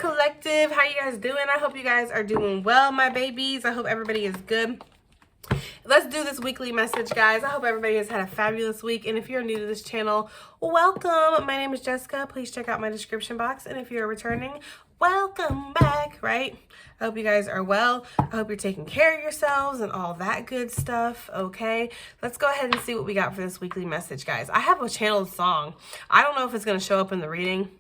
Collective. How you guys doing? I hope you guys are doing well, my babies. I hope everybody is good. Let's do this weekly message, guys. I hope everybody has had a fabulous week. And if you're new to this channel, welcome. My name is Jessica. Please check out my description box. And if you're returning, welcome back, right? I hope you guys are well. I hope you're taking care of yourselves and all that good stuff, okay? Let's go ahead and see what we got for this weekly message, guys. I have a channeled song. I don't know if it's going to show up in the reading,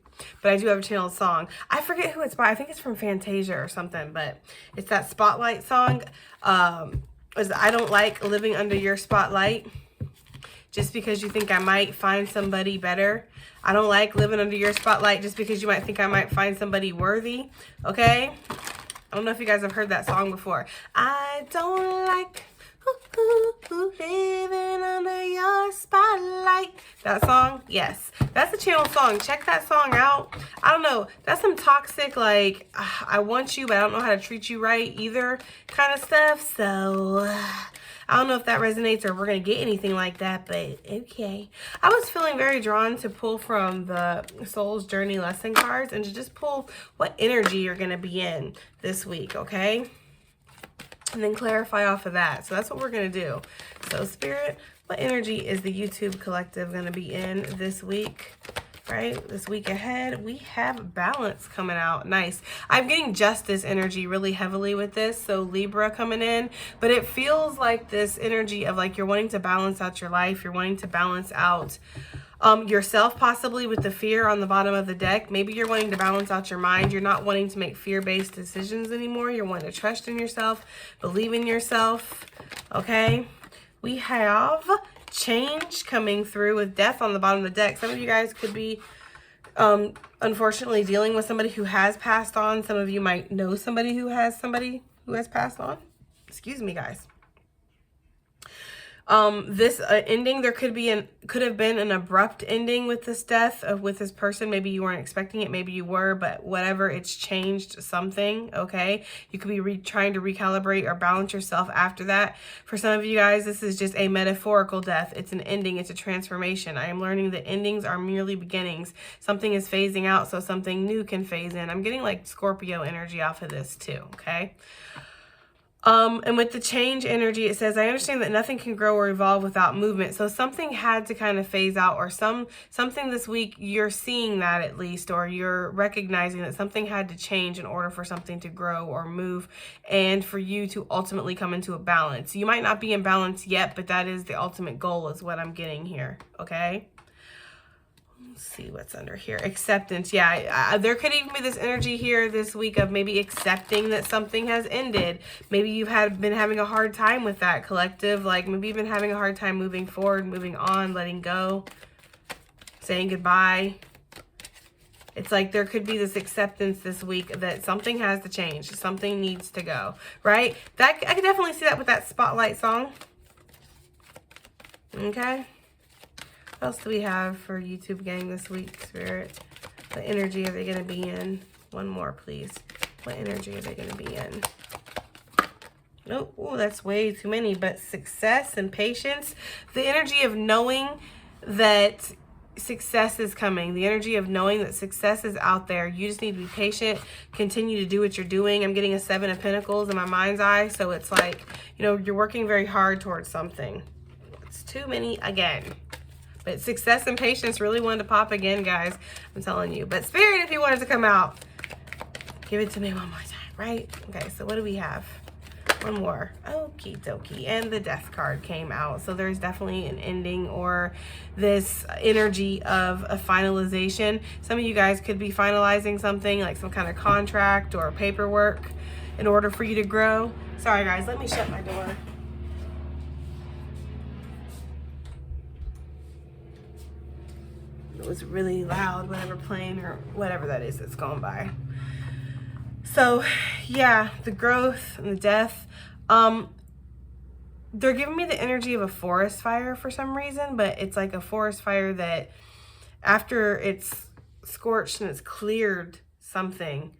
but I do have a channeled song. I forget who it's by. I think it's from Fantasia or something, but it's that Spotlight song. I don't like living under your spotlight just because you think I might find somebody better. I don't like living under your spotlight just because you might think I might find somebody worthy, okay? I don't know if you guys have heard that song before. I don't like living under your spotlight. That song? Yes. That's a channel song. Check that song out. I don't know. That's some toxic, like, I want you, but I don't know how to treat you right either kind of stuff. So, I don't know if that resonates or we're going to get anything like that, but okay. I was feeling very drawn to pull from the Soul's Journey lesson cards and to just pull what energy you're going to be in this week, okay? And then clarify off of that. So that's what we're going to do. So Spirit, what energy is the YouTube collective going to be in this week? Right? This week ahead, we have balance coming out. Nice. I'm getting justice energy really heavily with this. So Libra coming in, but it feels like this energy of like you're wanting to balance out your life. You're wanting to balance out yourself, possibly with the fear on the bottom of the deck. Maybe you're wanting to balance out your mind. You're not wanting to make fear-based decisions anymore. You're wanting to trust in yourself, believe in yourself. Okay. We have change coming through with death on the bottom of the deck. Some of you guys could be unfortunately dealing with somebody who has passed on. Some of you might know somebody who has passed on. Excuse me, guys. This ending, there could have been an abrupt ending with this death with this person. Maybe you weren't expecting it, maybe you were, but whatever, it's changed something, okay? You could be trying to recalibrate or balance yourself after that. For some of you guys, this is just a metaphorical death. It's an ending, it's a transformation. I am learning that endings are merely beginnings. Something is phasing out so something new can phase in. I'm getting like Scorpio energy off of this too, okay? And with the change energy, it says, I understand that nothing can grow or evolve without movement. So something had to kind of phase out, or something this week, you're seeing that at least, or you're recognizing that something had to change in order for something to grow or move and for you to ultimately come into a balance. You might not be in balance yet, but that is the ultimate goal is what I'm getting here. Okay. Let's see what's under here. Acceptance. Yeah, there could even be this energy here this week of maybe accepting that something has ended. Maybe you've been having a hard time with that, collective. Like maybe you've been having a hard time moving forward, moving on, letting go, saying goodbye. It's like there could be this acceptance this week that something has to change. Something needs to go, right? I could definitely see that with that Spotlight song. Okay. What else do we have for YouTube gang this week, Spirit? What energy are they going to be in? One more, please. What energy are they going to be in? Nope. Oh, that's way too many. But success and patience. The energy of knowing that success is coming. The energy of knowing that success is out there. You just need to be patient. Continue to do what you're doing. I'm getting a 7 of Pentacles in my mind's eye. So it's like, you know, you're working very hard towards something. It's too many again. But success and patience really wanted to pop again, guys. I'm telling you. But Spirit, if you wanted to come out, give it to me one more time, right? Okay, so what do we have? One more. Okie dokie. And the Death card came out. So there's definitely an ending or this energy of a finalization. Some of you guys could be finalizing something like some kind of contract or paperwork in order for you to grow. Sorry, guys. Let me shut my door. It was really loud, whatever plane or whatever that is that's going by. So yeah, the growth and the death, they're giving me the energy of a forest fire for some reason, but it's like a forest fire that after it's scorched and it's cleared something,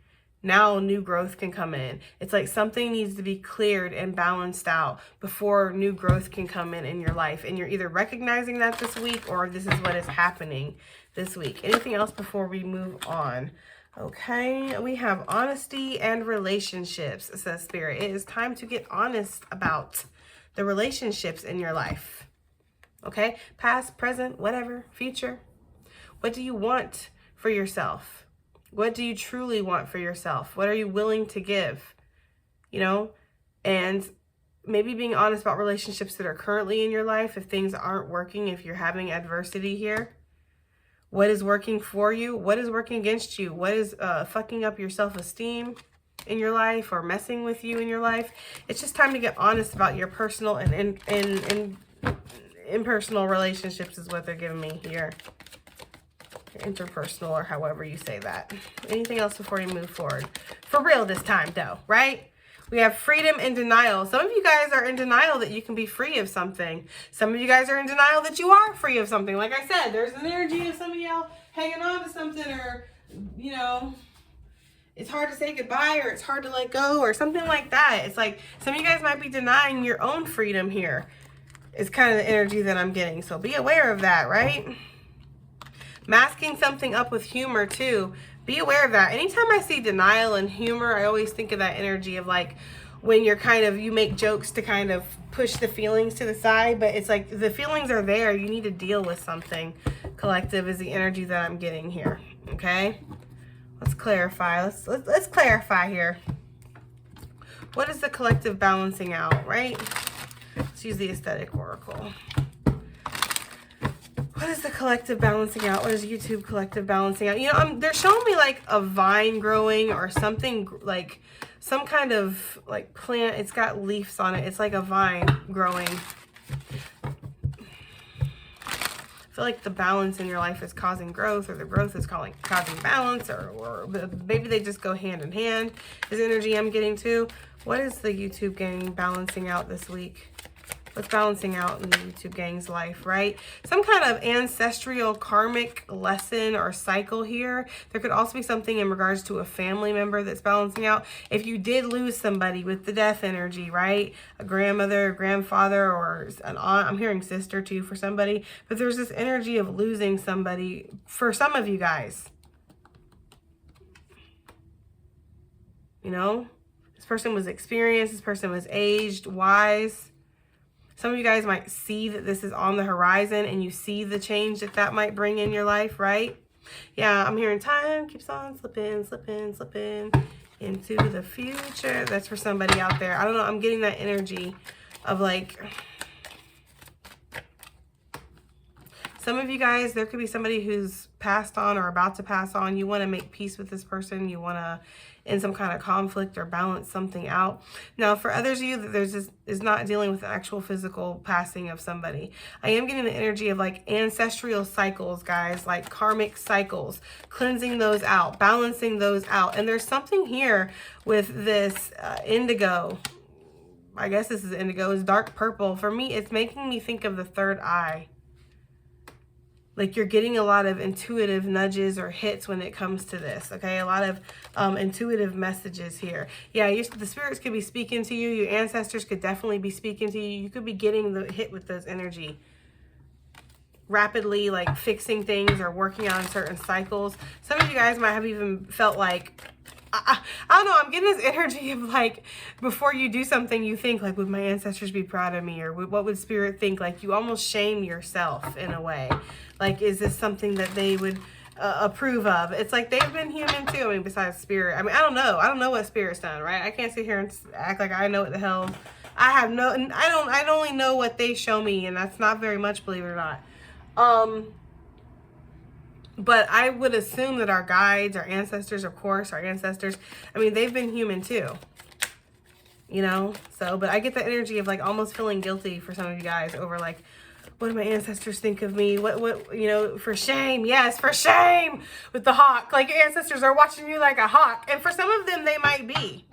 now new growth can come in. It's like something needs to be cleared and balanced out before new growth can come in your life. And you're either recognizing that this week or this is what is happening this week. Anything else before we move on? Okay, we have honesty and relationships, says Spirit. It is time to get honest about the relationships in your life. Okay, past, present, whatever, future. What do you want for yourself? What do you truly want for yourself? What are you willing to give? You know, and maybe being honest about relationships that are currently in your life. If things aren't working, if you're having adversity here, what is working for you? What is working against you? What is fucking up your self-esteem in your life or messing with you in your life? It's just time to get honest about your personal and impersonal relationships is what they're giving me here. Interpersonal, or however you say that. Anything else before you move forward? For real this time though, right? We have freedom and denial. Some of you guys are in denial that you can be free of something. Some of you guys are in denial that you are free of something. Like I said, there's an energy of somebody else hanging on to something, or, you know, it's hard to say goodbye, or it's hard to let go, or something like that. It's like some of you guys might be denying your own freedom here. It's kind of the energy that I'm getting. So be aware of that, right? Masking something up with humor too. Be aware of that. Anytime I see denial and humor, I always think of that energy of like when you're kind of, you make jokes to kind of push the feelings to the side, but it's like the feelings are there. You need to deal with something. Collective is the energy that I'm getting here. Okay. Let's clarify. Let's clarify here. What is the collective balancing out, right? Let's use the aesthetic oracle. What is the collective balancing out? What is YouTube collective balancing out? You know, they're showing me like a vine growing or something, like some kind of like plant. It's got leaves on it. It's like a vine growing. I feel like the balance in your life is causing growth, or the growth is causing balance, or maybe they just go hand in hand is energy I'm getting too. What is the YouTube gang balancing out this week? What's balancing out in the YouTube gang's life, right? Some kind of ancestral karmic lesson or cycle here. There could also be something in regards to a family member that's balancing out. If you did lose somebody with the death energy, right? A grandmother, a grandfather, or an aunt. I'm hearing sister too for somebody. But there's this energy of losing somebody for some of you guys. You know? This person was experienced. This person was aged, wise. Some of you guys might see that this is on the horizon, and you see the change that that might bring in your life, right? Yeah, I'm hearing time keeps on slipping, slipping, slipping into the future. That's for somebody out there. I don't know. I'm getting that energy of like, some of you guys, there could be somebody who's passed on or about to pass on. You want to make peace with this person. You want to in some kind of conflict or balance something out. Now, for others of you, that there's this is not dealing with the actual physical passing of somebody. I am getting the energy of like ancestral cycles, guys, like karmic cycles, cleansing those out, balancing those out. And there's something here with this indigo. I guess this is indigo. It's dark purple. For me, it's making me think of the third eye. Like you're getting a lot of intuitive nudges or hits when it comes to this, okay? A lot of intuitive messages here. Yeah, the spirits could be speaking to you. Your ancestors could definitely be speaking to you. You could be getting the hit with those energy. Rapidly, like fixing things or working on certain cycles. Some of you guys might have even felt like, I don't know, I'm getting this energy of like, before you do something, you think like, would my ancestors be proud of me? Or what would spirit think? Like you almost shame yourself in a way. Like, is this something that they would approve of? It's like they've been human too. I mean, besides spirit. I mean, I don't know. I don't know what spirit's done, right? I can't sit here and act like I know what the hell. I only know what they show me, and that's not very much, believe it or not. But I would assume that our guides, our ancestors, of course, our ancestors, I mean, they've been human too. You know? So, but I get the energy of like almost feeling guilty for some of you guys over like, what do my ancestors think of me? What, you know, for shame. Yes, for shame with the hawk. Like your ancestors are watching you like a hawk. And for some of them, they might be.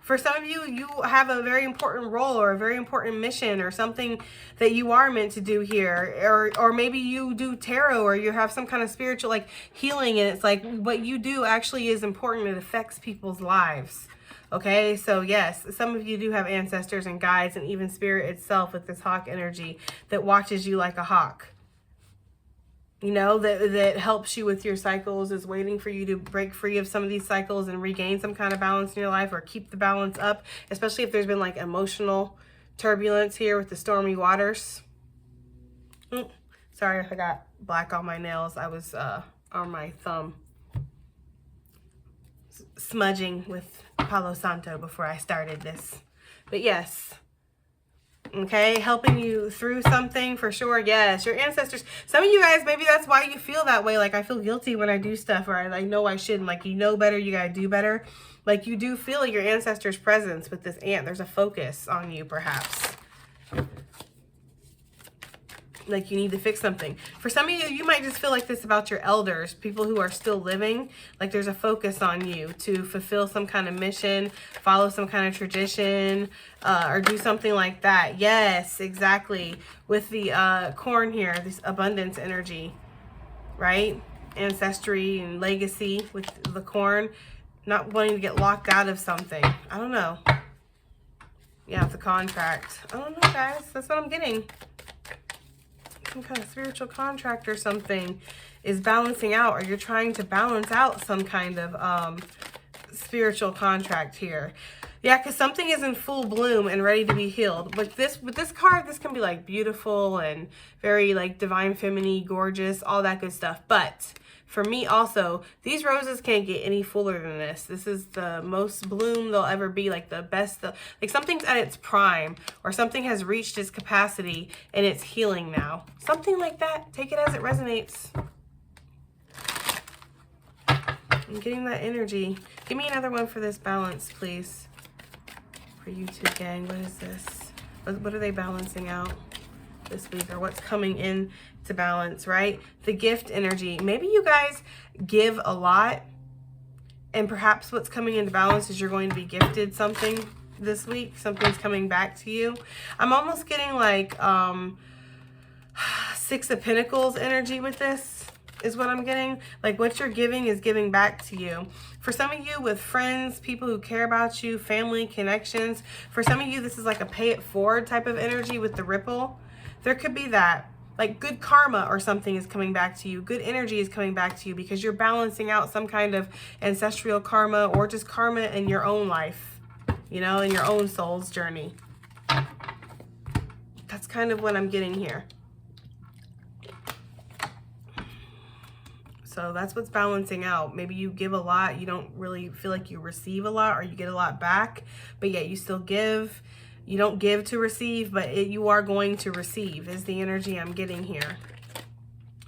For some of you, you have a very important role or a very important mission or something that you are meant to do here. Or maybe you do tarot or you have some kind of spiritual like healing. And it's like what you do actually is important. It affects people's lives. Okay, so yes, some of you do have ancestors and guides and even spirit itself with this hawk energy that watches you like a hawk. you know, that helps you with your cycles, is waiting for you to break free of some of these cycles and regain some kind of balance in your life, or keep the balance up, especially if there's been like emotional turbulence here with the stormy waters. Sorry if I got black on my nails. I was on my thumb smudging with Palo Santo before I started this. But yes, okay, helping you through something for sure. Yes, your ancestors. Some of you guys, maybe that's why you feel that way. Like, I feel guilty when I do stuff, or I know I shouldn't. Like, you know better, you gotta do better. Like, you do feel your ancestors' presence with this ant. There's a focus on you, perhaps. Like, you need to fix something. For some of you, you might just feel like this about your elders, people who are still living. Like, there's a focus on you to fulfill some kind of mission, follow some kind of tradition, or do something like that. Yes, exactly. With the corn here, this abundance energy, right? Ancestry and legacy with the corn. Not wanting to get locked out of something. I don't know. Yeah, the contract. I don't know, guys. That's what I'm getting. Some kind of spiritual contract or something is balancing out, or you're trying to balance out some kind of spiritual contract here. Yeah, because something is in full bloom and ready to be healed. But with this card, this can be like beautiful and very like divine feminine, gorgeous, all that good stuff. But for me also, these roses can't get any fuller than this. This is the most bloom they'll ever be, like the best. Like, something's at its prime, or something has reached its capacity and it's healing now. Something like that. Take it as it resonates. I'm getting that energy. Give me another one for this balance, please. For you two, gang. What is this? What are they balancing out this week, or what's coming in to balance, right? The gift energy. Maybe you guys give a lot, and perhaps what's coming into balance is you're going to be gifted something this week. Something's coming back to you. I'm almost getting like Six of Pentacles energy with this is what I'm getting. Like, what you're giving is giving back to you. For some of you, with friends, people who care about you, family, connections. For some of you, this is like a pay it forward type of energy with the ripple. There could be that. Like, good karma or something is coming back to you. Good energy is coming back to you because you're balancing out some kind of ancestral karma, or just karma in your own life, you know, in your own soul's journey. That's kind of what I'm getting here. So that's what's balancing out. Maybe you give a lot. You don't really feel like you receive a lot, or you get a lot back, but yet you still give. You don't give to receive, but you are going to receive is the energy I'm getting here.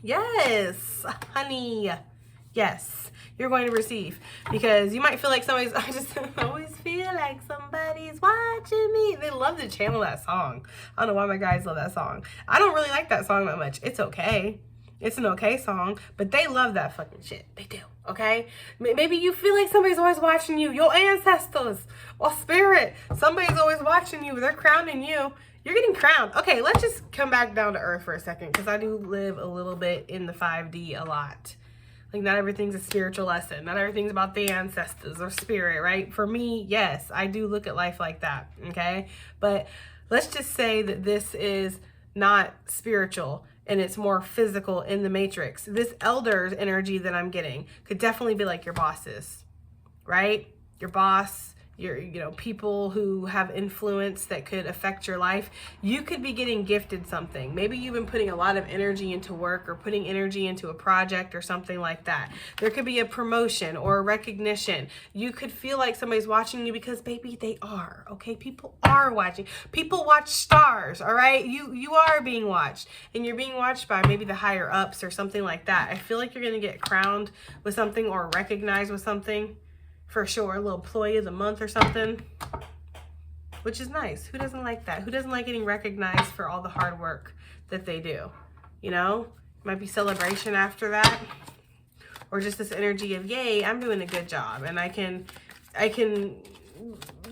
Yes, honey. Yes, you're going to receive, because you might feel like somebody's, I just always feel like somebody's watching me. They love to channel that song. I don't know why my guys love that song. I don't really like that song that much. It's okay. It's an okay song, but they love that fucking shit. They do, okay? Maybe you feel like somebody's always watching you. Your ancestors or spirit. Somebody's always watching you. They're crowning you. You're getting crowned. Okay, let's just come back down to earth for a second, because I do live a little bit in the 5D a lot. Like, not everything's a spiritual lesson. Not everything's about the ancestors or spirit, right? For me, yes, I do look at life like that, okay? But let's just say that this is not spiritual, and it's more physical in the matrix. This elder's energy that I'm getting could definitely be like your bosses, right? Your boss, people who have influence that could affect your life. You could be getting gifted something. Maybe you've been putting a lot of energy into work, or putting energy into a project or something like that. There could be a promotion or a recognition. You could feel like somebody's watching you, because baby, they are, okay? People are watching. People watch stars, all right? You are being watched, and you're being watched by maybe the higher ups or something like that. I feel like you're going to get crowned with something, or recognized with something. For sure, a little employee of the month or something, which is nice. Who doesn't like that? Who doesn't like getting recognized for all the hard work that they do? You know, might be celebration after that, or just this energy of, yay, I'm doing a good job, and I can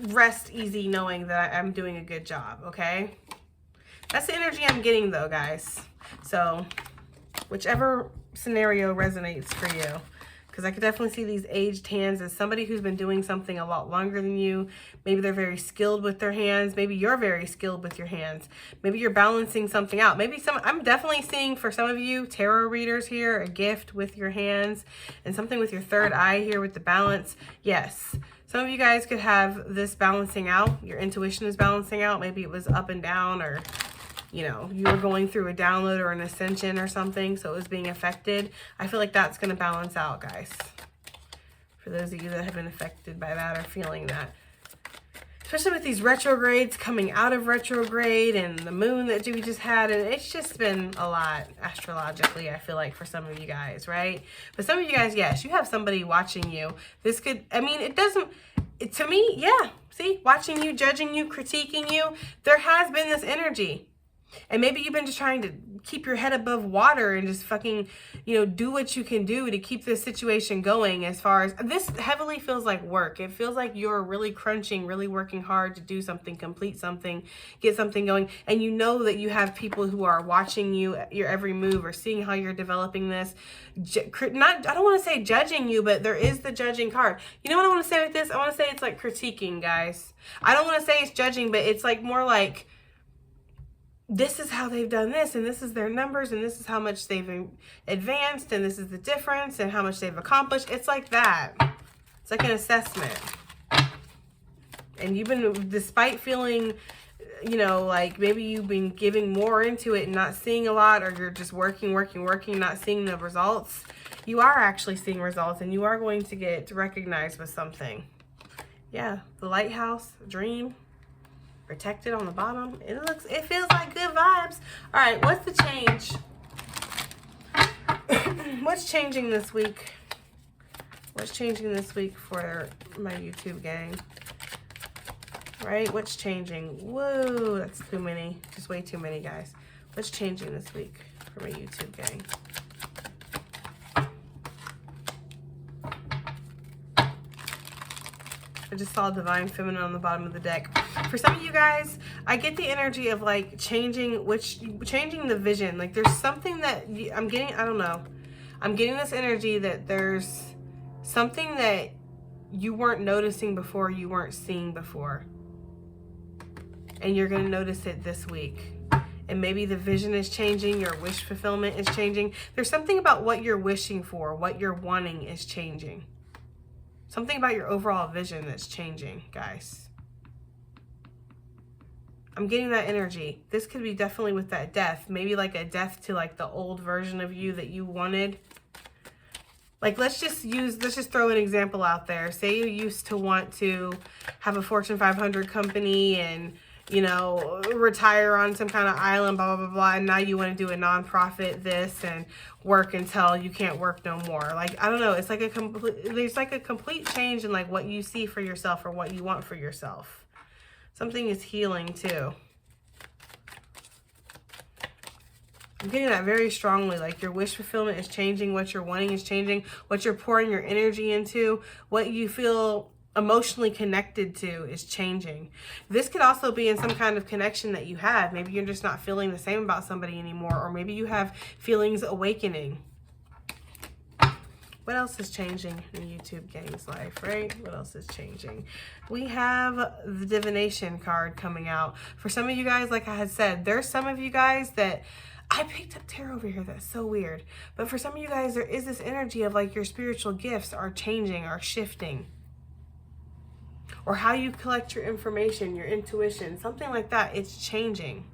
rest easy knowing that I'm doing a good job. Okay, that's the energy I'm getting though, guys. So whichever scenario resonates for you. Because I could definitely see these aged hands as somebody who's been doing something a lot longer than you. Maybe they're very skilled with their hands. Maybe you're very skilled with your hands. Maybe you're balancing something out. I'm definitely seeing for some of you tarot readers here, a gift with your hands and something with your third eye here with the balance. Yes. Some of you guys could have this balancing out. Your intuition is balancing out. Maybe it was up and down, or you know, you were going through a download or an ascension or something, so it was being affected. I feel like that's going to balance out, guys. For those of you that have been affected by that or feeling that. Especially with these retrogrades coming out of retrograde and the moon that we just had. And it's just been a lot astrologically, I feel like, for some of you guys, right? But some of you guys, yes, you have somebody watching you. This could, I mean, it doesn't, to me, yeah. See, watching you, judging you, critiquing you. There has been this energy. And maybe you've been just trying to keep your head above water and just fucking, you know, do what you can do to keep this situation going. As far as this heavily feels like work. It feels like you're really crunching, really working hard to do something, complete something, get something going. And you know that you have people who are watching you, your every move, or seeing how you're developing this. I don't want to say judging you, but there is the judging card. You know what I want to say with this? I want to say it's like critiquing, guys. I don't want to say it's judging, but it's like more like, this is how they've done this, and this is their numbers, and this is how much they've advanced, and this is the difference, and how much they've accomplished. It's like that. It's like an assessment. And you've been, despite feeling, you know, like maybe you've been giving more into it and not seeing a lot, or you're just working, not seeing the results, you are actually seeing results, and you are going to get recognized with something. Yeah, the lighthouse, dream. Protected on the bottom. It feels like good vibes. All right, what's the change? What's changing this week? What's changing this week for my YouTube gang? Right, what's changing? Whoa, that's too many. Just way too many, guys. What's changing this week for my YouTube gang? I just saw Divine Feminine on the bottom of the deck. For some of you guys, I get the energy of like changing the vision. Like there's something that I'm getting, I don't know. I'm getting this energy that there's something that you weren't noticing before, you weren't seeing before. And you're going to notice it this week. And maybe the vision is changing, your wish fulfillment is changing. There's something about what you're wishing for, what you're wanting is changing. Something about your overall vision that's changing, guys. I'm getting that energy. This could be definitely with that death. Maybe like a death to like the old version of you that you wanted. Like let's just throw an example out there. Say you used to want to have a Fortune 500 company and, you know, retire on some kind of island, blah, blah, blah, blah. And now you want to do a nonprofit this and work until you can't work no more. Like, I don't know. It's like there's like a complete change in like what you see for yourself or what you want for yourself. Something is healing too. I'm getting that very strongly. Like your wish fulfillment is changing. What you're wanting is changing. What you're pouring your energy into, what you feel emotionally connected to is changing. This could also be in some kind of connection that you have. Maybe you're just not feeling the same about somebody anymore, or maybe you have feelings awakening. What else is changing in YouTube gang's life, right? What else is changing? We have the divination card coming out. For some of you guys, like I had said, there's some of you guys that I picked up tarot over here. That's so weird. But for some of you guys, there is this energy of like your spiritual gifts are changing, are shifting. Or how you collect your information, your intuition, something like that. It's changing.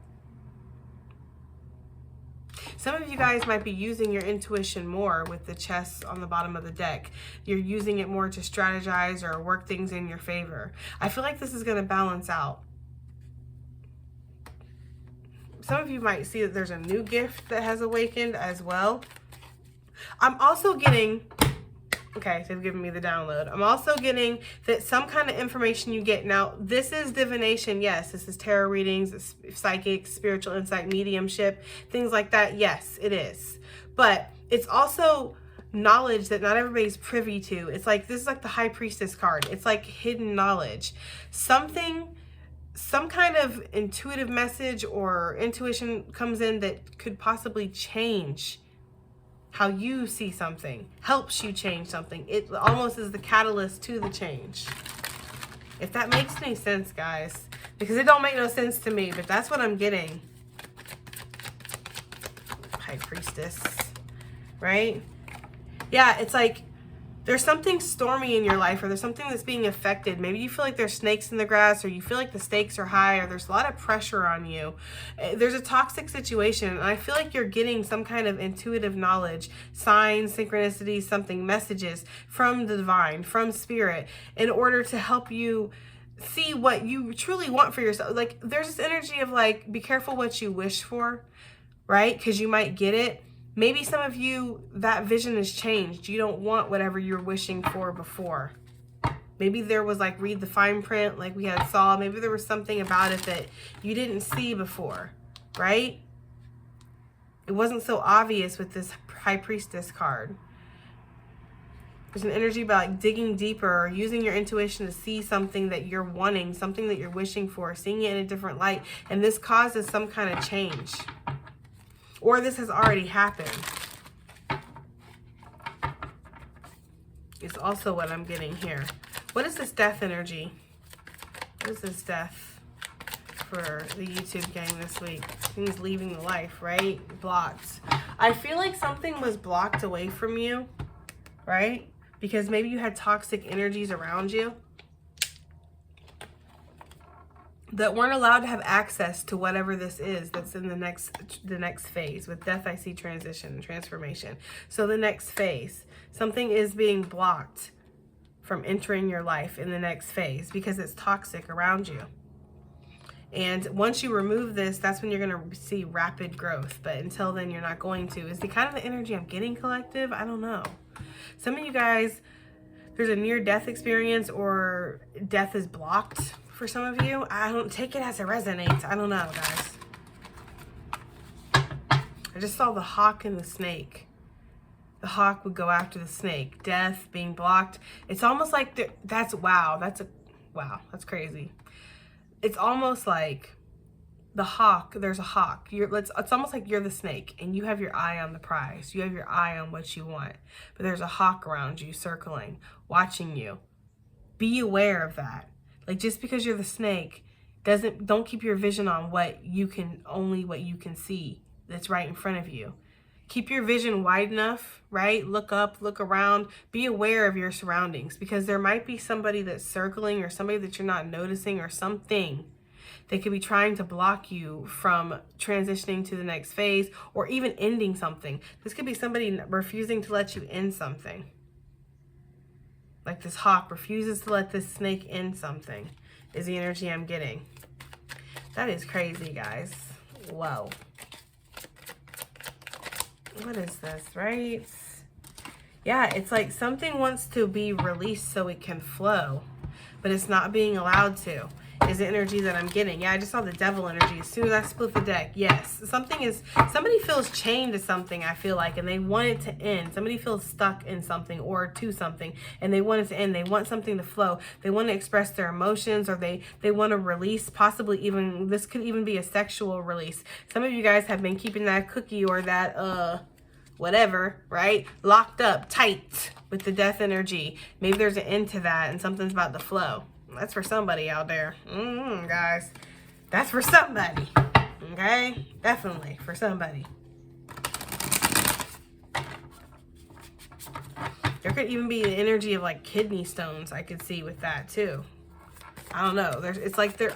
Some of you guys might be using your intuition more with the chest on the bottom of the deck. You're using it more to strategize or work things in your favor. I feel like this is going to balance out. Some of you might see that there's a new gift that has awakened as well. I'm also getting... Okay, they've given me the download. I'm also getting that some kind of information you get. Now, this is divination. Yes, this is tarot readings, psychic, spiritual insight, mediumship, things like that. Yes, it is. But it's also knowledge that not everybody's privy to. It's like, this is like the High Priestess card. It's like hidden knowledge. Some kind of intuitive message or intuition comes in that could possibly change how you see something, helps you change something. It almost is the catalyst to the change. If that makes any sense, guys. Because it don't make no sense to me, but that's what I'm getting. High Priestess, right? Yeah, it's like there's something stormy in your life, or there's something that's being affected. Maybe you feel like there's snakes in the grass, or you feel like the stakes are high, or there's a lot of pressure on you. There's a toxic situation, and I feel like you're getting some kind of intuitive knowledge, signs, synchronicities, something, messages from the divine, from spirit, in order to help you see what you truly want for yourself. Like, there's this energy of like, be careful what you wish for, right? Because you might get it. Maybe some of you, that vision has changed. You don't want whatever you were wishing for before. Maybe there was like, read the fine print like we had saw. Maybe there was something about it that you didn't see before, right? It wasn't so obvious with this High Priestess card. There's an energy about like digging deeper, or using your intuition to see something that you're wanting, something that you're wishing for, seeing it in a different light. And this causes some kind of change. Or this has already happened. It's also what I'm getting here. What is this death energy? What is this death for the YouTube gang this week? Things leaving the life, right? Blocked. I feel like something was blocked away from you, right? Because maybe you had toxic energies around you that weren't allowed to have access to whatever this is that's in the next phase. With death, I see transition and transformation. So the next phase, something is being blocked from entering your life in the next phase because it's toxic around you. And once you remove this, that's when you're going to see rapid growth. But until then, you're not going to. Is the kind of the energy I'm getting, collective? I don't know. Some of you guys, there's a near-death experience, or death is blocked. For some of you, I don't take it as it resonates. I don't know, guys. I just saw the hawk and the snake. The hawk would go after the snake. Death being blocked. It's almost like that's wow. That's crazy. It's almost like the hawk. There's a hawk. It's almost like you're the snake, and you have your eye on the prize. You have your eye on what you want. But there's a hawk around you, circling, watching you. Be aware of that. Like, just because you're the snake don't keep your vision on only what you can see that's right in front of you. Keep your vision wide enough, right? Look up, look around, be aware of your surroundings, because there might be somebody that's circling, or somebody that you're not noticing, or something that could be trying to block you from transitioning to the next phase, or even ending something. This could be somebody refusing to let you end something. Like this hawk refuses to let this snake end something, is the energy I'm getting. That is crazy, guys. Whoa. What is this, right? Yeah, it's like something wants to be released so it can flow, but it's not being allowed to, is the energy that I'm getting. Yeah, I just saw the devil energy as soon as I split the deck. Yes, somebody feels chained to something, I feel like, and they want it to end. Somebody feels stuck in something or to something, and they want it to end. They want something to flow. They want to express their emotions, or they want to release, possibly even, this could even be a sexual release. Some of you guys have been keeping that cookie or that, whatever, right? Locked up, tight with the death energy. Maybe there's an end to that and something's about to flow. That's for somebody out there. Guys. That's for somebody. Okay? Definitely for somebody. There could even be the energy of like kidney stones I could see with that too. I don't know.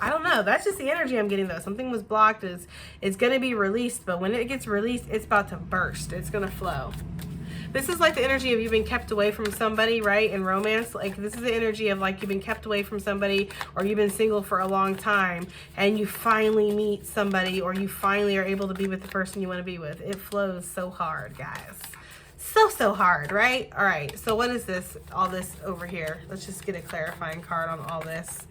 I don't know. That's just the energy I'm getting though. Something was blocked. It's going to be released, but when it gets released, it's about to burst. It's going to flow. This is like the energy of you've been kept away from somebody, right? In romance, like this is the energy of like you've been kept away from somebody, or you've been single for a long time, and you finally meet somebody, or you finally are able to be with the person you want to be with. It flows so hard, guys. So hard, right? All right, so what is this, all this over here? Let's just get a clarifying card on all this.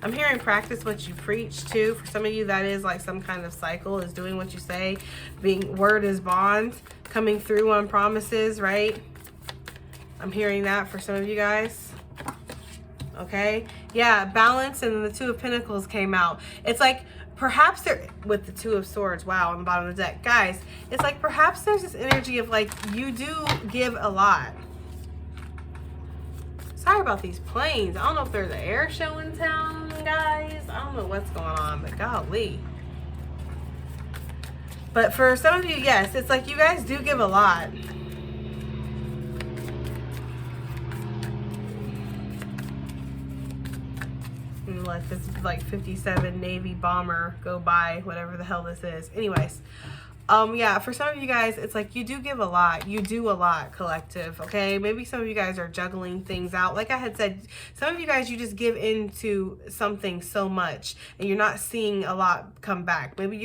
I'm hearing practice what you preach too. For some of you, that is like some kind of cycle, is doing what you say. Word is bond, coming through on promises, right? I'm hearing that for some of you guys. Okay, yeah, balance, and the Two of Pentacles came out. It's like perhaps there, with the Two of Swords, wow, on the bottom of the deck. Guys, it's like perhaps there's this energy of like, you do give a lot. Sorry about these planes. I don't know if there's an air show in town, guys. I don't know what's going on, but golly. But for some of you, yes, it's like you guys do give a lot. And let this like 57 Navy bomber go by, whatever the hell this is. Anyways. Yeah, for some of you guys, it's like you do give a lot. You do a lot, collective, okay? Maybe some of you guys are juggling things out. Like I had said, some of you guys, you just give into something so much and you're not seeing a lot come back. Maybe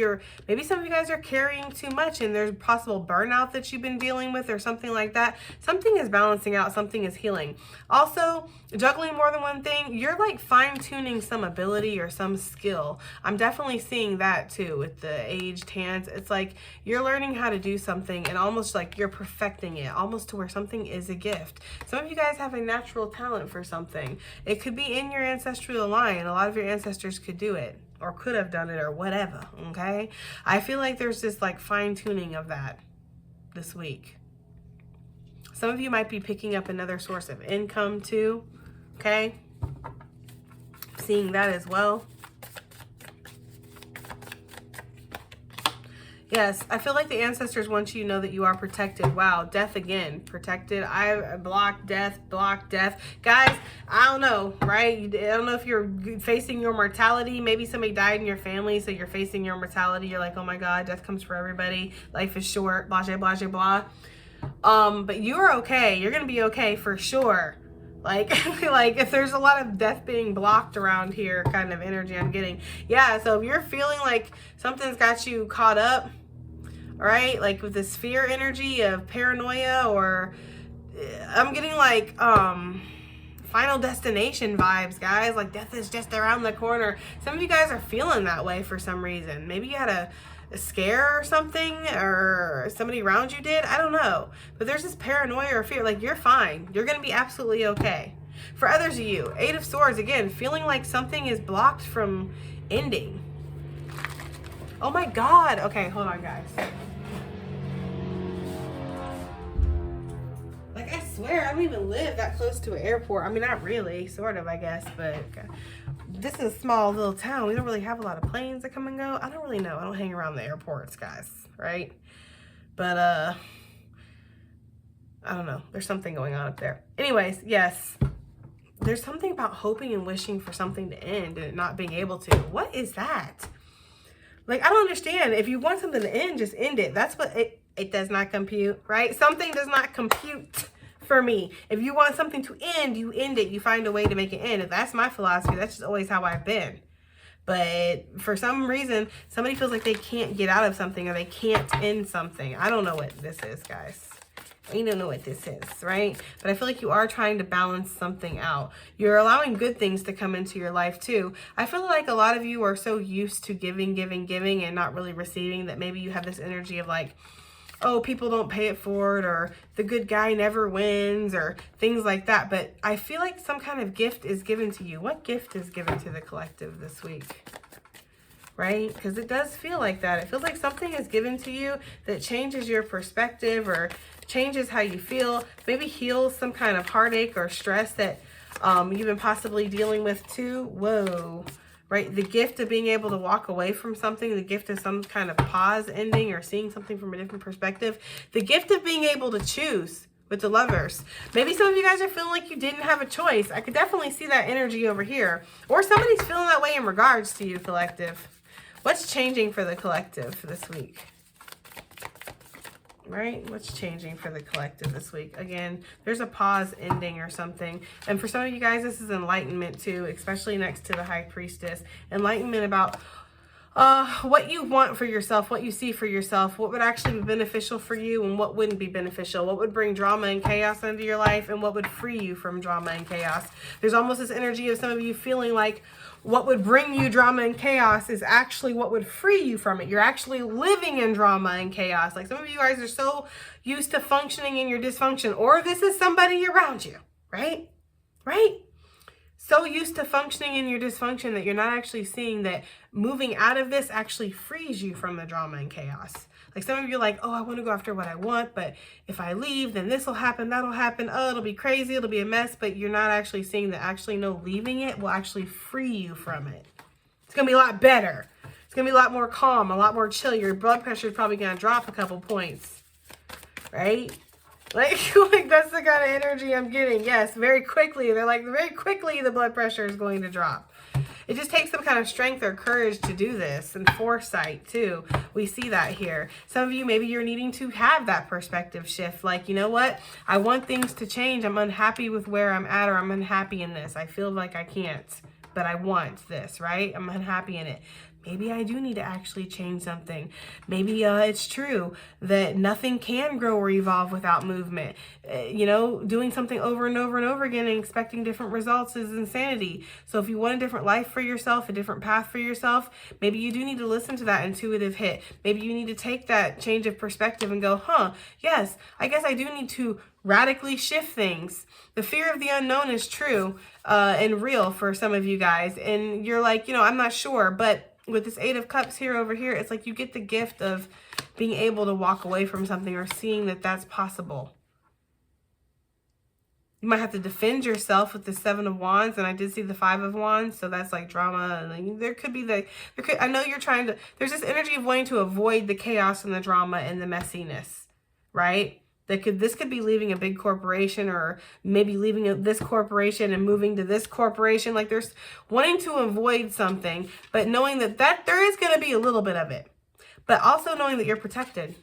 some of you guys are carrying too much and there's possible burnout that you've been dealing with or something like that. Something is balancing out, something is healing. Also, juggling more than one thing, you're like fine-tuning some ability or some skill. I'm definitely seeing that too with the aged hands. It's like you're learning how to do something and almost like you're perfecting it, almost to where something is a gift. Some of you guys have a natural talent for something. It could be in your ancestral line. A lot of your ancestors could do it or could have done it or whatever, okay? I feel like there's this like fine-tuning of that this week. Some of you might be picking up another source of income too, okay? Seeing that as well. Yes, I feel like the ancestors want you to know that you are protected. Wow, death again. Protected. I block death, block death. Guys, I don't know, right? I don't know if you're facing your mortality. Maybe somebody died in your family, so you're facing your mortality. You're like, oh my God, death comes for everybody. Life is short, blah, blah, blah, blah. But you're okay. You're going to be okay for sure. Like, like if there's a lot of death being blocked around here kind of energy I'm getting. Yeah, so if you're feeling like something's got you caught up, right? Like with this fear energy of paranoia, or I'm getting like Final Destination vibes, guys. Like death is just around the corner. Some of you guys are feeling that way for some reason. Maybe you had a scare or something, or somebody around you did. I don't know. But there's this paranoia or fear. Like, you're fine. You're going to be absolutely okay. For others of you, Eight of Swords, again, feeling like something is blocked from ending. Oh my God. Okay, hold on, guys. Like, I swear, I don't even live that close to an airport. I mean, not really, sort of, I guess, but okay. This is a small little town. We don't really have a lot of planes that come and go. I don't really know. I don't hang around the airports, guys, right? But, I don't know. There's something going on up there. Anyways, yes. There's something about hoping and wishing for something to end and it not being able to. What is that? Like, I don't understand. If you want something to end, just end it. That's what it does not compute, right? Something does not compute for me. If you want something to end, you end it. You find a way to make it end. If that's my philosophy, that's just always how I've been. But for some reason, somebody feels like they can't get out of something or they can't end something. I don't know what this is, guys. You don't know what this is, right? But I feel like you are trying to balance something out. You're allowing good things to come into your life too. I feel like a lot of you are so used to giving and not really receiving that maybe you have this energy of like, oh, people don't pay it forward, or the good guy never wins, or things like that. But I feel like some kind of gift is given to you. What gift is given to the collective this week? Right? Because it does feel like that. It feels like something is given to you that changes your perspective or changes how you feel. Maybe heals some kind of heartache or stress that you've been possibly dealing with too. Whoa. Right? The gift of being able to walk away from something, the gift of some kind of pause ending or seeing something from a different perspective, the gift of being able to choose with the Lovers. Maybe some of you guys are feeling like you didn't have a choice. I could definitely see that energy over here. Or somebody's feeling that way in regards to you, collective. What's changing for the collective this week? Right? What's changing for the collective this week? Again, there's a pause ending or something. And for some of you guys, this is enlightenment too, especially next to the High Priestess. Enlightenment about what you want for yourself, what you see for yourself, what would actually be beneficial for you and what wouldn't be beneficial, what would bring drama and chaos into your life and what would free you from drama and chaos. There's almost this energy of some of you feeling like what would bring you drama and chaos is actually what would free you from it. You're actually living in drama and chaos. Like some of you guys are so used to functioning in your dysfunction, or this is somebody around you, right? Right? so used to functioning in your dysfunction that you're not actually seeing that moving out of this actually frees you from the drama and chaos. Like some of you are like, oh, I want to go after what I want, but if I leave, then this will happen, that'll happen. Oh, it'll be crazy, it'll be a mess. But you're not actually seeing that actually no, leaving it will actually free you from it. It's going to be a lot better. It's going to be a lot more calm, a lot more chill. Your blood pressure is probably going to drop a couple points, right? Like that's the kind of energy I'm getting. Yes, very quickly. They're like, very quickly the blood pressure is going to drop. It just takes some kind of strength or courage to do this, and foresight too. We see that here. Some of you, maybe you're needing to have that perspective shift. Like, you know what? I want things to change. I'm unhappy with where I'm at, or I'm unhappy in this. I feel like I can't, but I want this, right? I'm unhappy in it. Maybe I do need to actually change something. Maybe it's true that nothing can grow or evolve without movement. You know, doing something over and over and over again and expecting different results is insanity. So if you want a different life for yourself, a different path for yourself, maybe you do need to listen to that intuitive hit. Maybe you need to take that change of perspective and go, huh, yes, I guess I do need to radically shift things. The fear of the unknown is true and real for some of you guys. And you're like, you know, I'm not sure, but with this Eight of Cups here over here, it's like you get the gift of being able to walk away from something or seeing that that's possible. You might have to defend yourself with the Seven of Wands, and I did see the Five of Wands, so that's like drama. And there could be I know you're trying to, there's this energy of wanting to avoid the chaos and the drama and the messiness, right? This could be leaving a big corporation, or maybe leaving this corporation and moving to this corporation. Like there's wanting to avoid something, but knowing that there is going to be a little bit of it, but also knowing that you're protected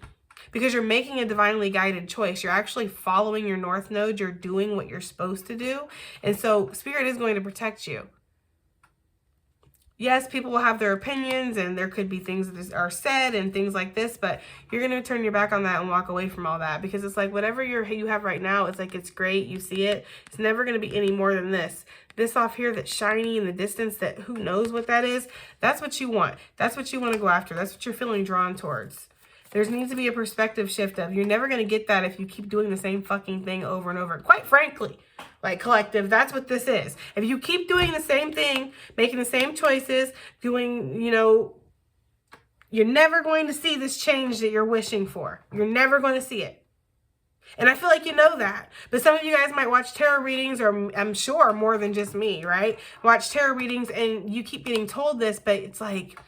because you're making a divinely guided choice. You're actually following your North Node. You're doing what you're supposed to do. And so Spirit is going to protect you. Yes, people will have their opinions, and there could be things that are said and things like this, but you're going to turn your back on that and walk away from all that, because it's like whatever you have right now, it's like it's great, you see it. It's never going to be any more than this. This off here that's shiny in the distance, that who knows what that is, that's what you want. That's what you want to go after. That's what you're feeling drawn towards. There needs to be a perspective shift of, you're never going to get that if you keep doing the same fucking thing over and over. Quite frankly, like collective, that's what this is. If you keep doing the same thing, making the same choices, doing, you know, you're never going to see this change that you're wishing for. You're never going to see it. And I feel like you know that. But some of you guys might watch tarot readings, or I'm sure more than just me, right? Watch tarot readings and you keep getting told this, but it's like,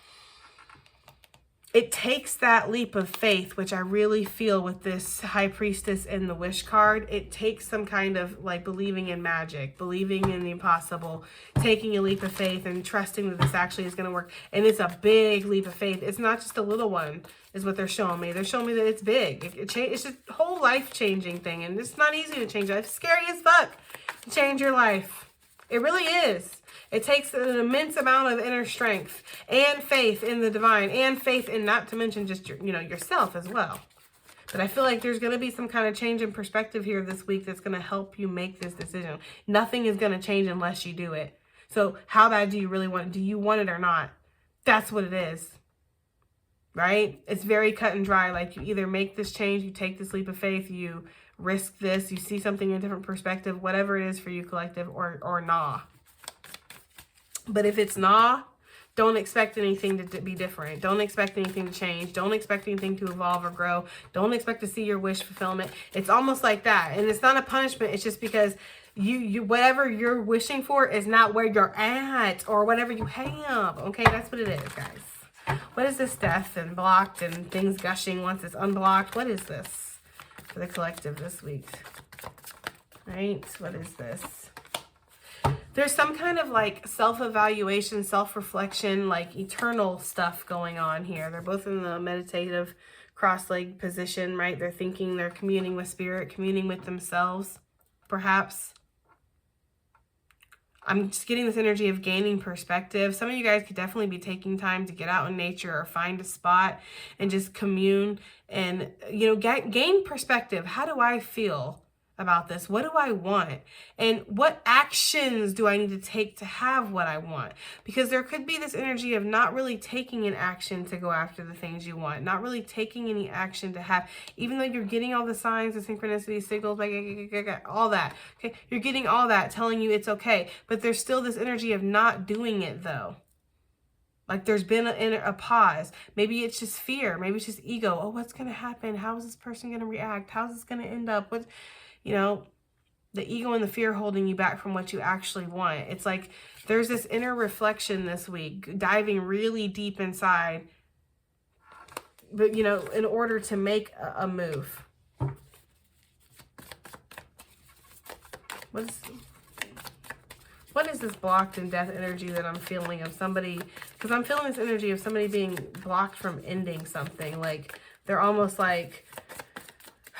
it takes that leap of faith, which I really feel with this High Priestess and the Wish card. It takes some kind of like believing in magic, believing in the impossible, taking a leap of faith and trusting that this actually is going to work. And it's a big leap of faith. It's not just a little one is what they're showing me. They're showing me that it's big. It's just a whole life-changing thing. And it's not easy to change life. It's scary as fuck to change your life. It really is. It takes an immense amount of inner strength and faith in the divine, and faith in, not to mention just yourself as well. But I feel like there's going to be some kind of change in perspective here this week that's going to help you make this decision. Nothing is going to change unless you do it. So how bad do you really want it? Do you want it or not? That's what it is. Right? It's very cut and dry. Like you either make this change, you take this leap of faith, you risk this, you see something in a different perspective, whatever it is for you, collective, or nah. But if it's nah, don't expect anything to be different. Don't expect anything to change. Don't expect anything to evolve or grow. Don't expect to see your wish fulfillment. It's almost like that. And it's not a punishment. It's just because you whatever you're wishing for is not where you're at, or whatever you have. Okay, that's what it is, guys. What is this death and blocked and things gushing once it's unblocked? What is this for the collective this week? Right? What is this? There's some kind of like self-evaluation, self-reflection, like eternal stuff going on here. They're both in the meditative cross-legged position, right? They're thinking, they're communing with spirit, communing with themselves, perhaps. I'm just getting this energy of gaining perspective. Some of you guys could definitely be taking time to get out in nature or find a spot and just commune and, gain perspective. How do I feel about this? What do I want? And what actions do I need to take to have what I want? Because there could be this energy of not really taking an action to go after the things you want, not really taking any action to have, even though you're getting all the signs, the synchronicity signals, like all that. Okay, you're getting all that telling you it's okay, but there's still this energy of not doing it though. Like there's been a pause. Maybe it's just fear. Maybe it's just ego. Oh, what's going to happen? How is this person going to react? How's this going to end up? What, you know, the ego and the fear holding you back from what you actually want. It's like there's this inner reflection this week, diving really deep inside, but, you know, in order to make a move. What is this blocked in death energy that I'm feeling of somebody? Because I'm feeling this energy of somebody being blocked from ending something. Like they're almost like,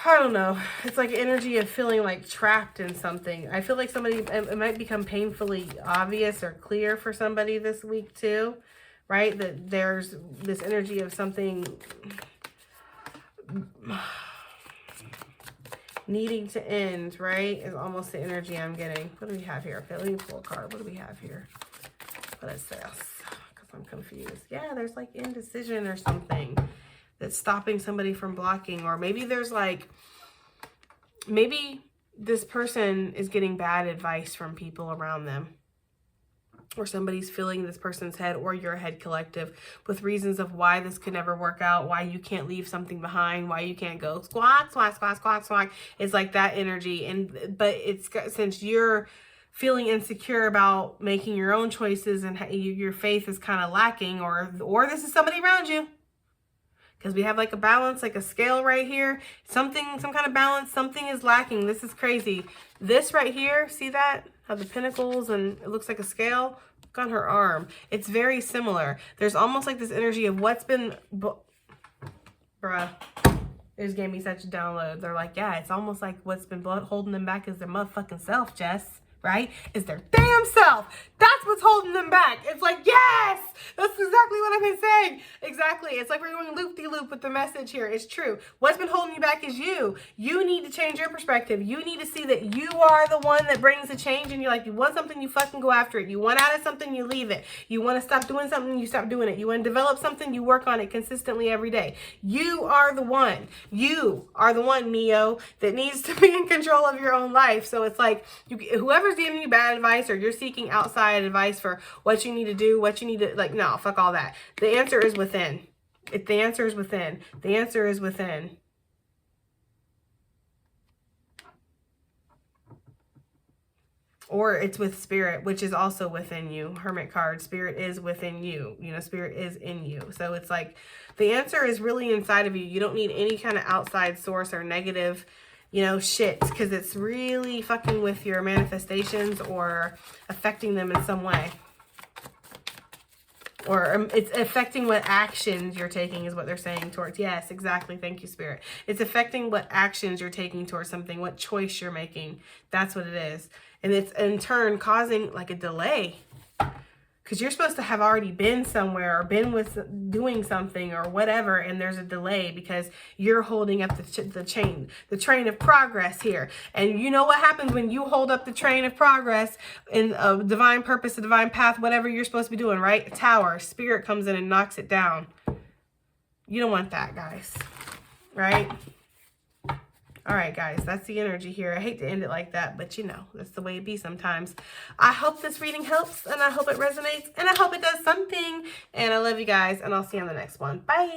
I don't know. It's like energy of feeling like trapped in something. I feel like somebody, it might become painfully obvious or clear for somebody this week too, right? That there's this energy of something needing to end, right? Is almost the energy I'm getting. What do we have here? Okay, let me pull a card. What do we have here? What is this? Because I'm confused. Yeah, there's like indecision or something that's stopping somebody from blocking. Or maybe there's like, maybe this person is getting bad advice from people around them. Or somebody's filling this person's head or your head collective with reasons of why this could never work out, why you can't leave something behind, why you can't go squawk, squawk, squawk, squawk, squawk. It's like that energy. But it's since you're feeling insecure about making your own choices and your faith is kind of lacking, or this is somebody around you. Because we have like a balance, like a scale right here. Some kind of balance, something is lacking. This is crazy. This right here, see that? How the pinnacles and it looks like a scale. Look on her arm. It's very similar. There's almost like this energy of what's been... Bruh. It just gave me such a download. They're like, yeah, it's almost like what's been holding them back is their motherfucking self, Jess. Right? Is their damn self. That's what's holding them back. It's like, yes! That's exactly what I've been saying. Exactly. It's like we're going loop-de-loop with the message here. It's true. What's been holding you back is you. You need to change your perspective. You need to see that you are the one that brings the change in your life. You want something, you fucking go after it. You want out of something, you leave it. You want to stop doing something, you stop doing it. You want to develop something, you work on it consistently every day. You are the one. You are the one, Neo, that needs to be in control of your own life. So it's like, whoever's giving you bad advice or you're seeking outside advice for what you need to do, what you need to, like, no, fuck all that. The answer is within. The answer is within. The answer is within. Or it's with spirit, which is also within you. Hermit card. Spirit is within you. You know, spirit is in you. So it's like the answer is really inside of you. You don't need any kind of outside source or negative, you know, shit, because it's really fucking with your manifestations or affecting them in some way. Or it's affecting what actions you're taking is what they're saying towards. Yes, exactly. Thank you, Spirit. It's affecting what actions you're taking towards something, what choice you're making. That's what it is. And it's in turn causing like a delay. Because you're supposed to have already been somewhere or been with doing something or whatever, and there's a delay because you're holding up the train of progress here. And you know what happens when you hold up the train of progress in a divine purpose, a divine path, whatever you're supposed to be doing, right? A tower, spirit comes in and knocks it down. You don't want that, guys, right? All right, guys, that's the energy here. I hate to end it like that, but you know, that's the way it be sometimes. I hope this reading helps, and I hope it resonates, and I hope it does something. And I love you guys, and I'll see you on the next one. Bye.